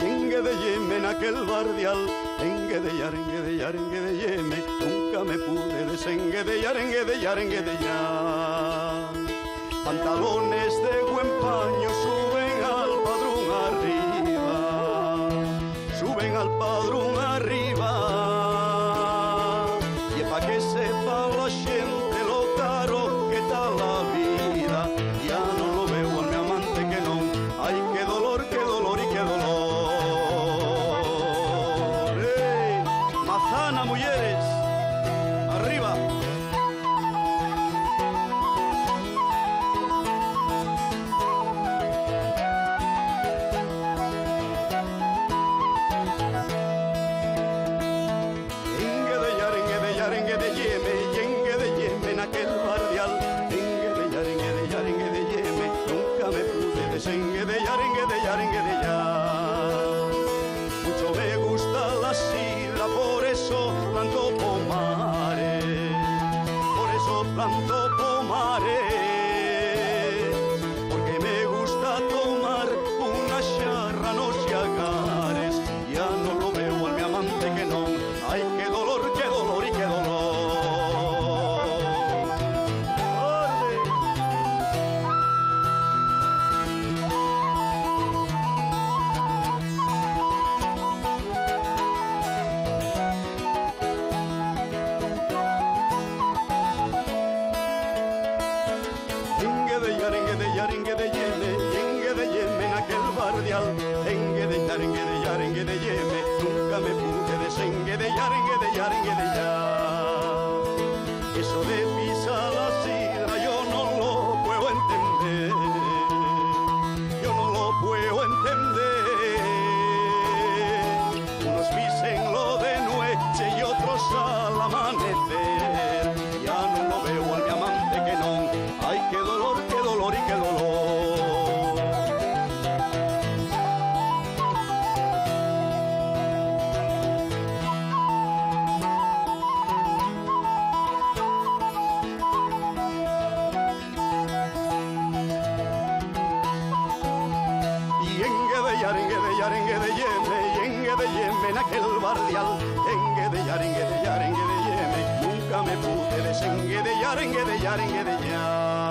yengue de yeme en aquel bardial, engue de yeme, nunca me pude desengue de ya. Pantalones de buen paño suben al padrón arriba, suben al padrón arriba, y es pa' que sepa la gente lo caro que está la vida. Ya no lo veo a mi amante que no, ay, qué dolor y qué dolor. ¡Hey! Mazana, mujeres, arriba. Engue de yeme en aquel barrial, engue de yeme, nunca me pude desengue de ya. Mucho me gusta la sidra, por eso planto pomares, porque me gusta tomar una charra, no se agares. Ya no lo veo a mi amante que no, ay, qué dolor y qué dolor. Engue de yeme en aquel bardial, engue de yeme, nunca me pude desengue de ya. Eso de pisar la sidra yo no lo puedo entender, Unos dicen lo de noche y otros al amanecer. Ya no lo veo a mi amante que no, ay, qué dolor y qué dolor. Engue de yeme en aquel bardial, engue de yeme, nunca me pude desengue de ya.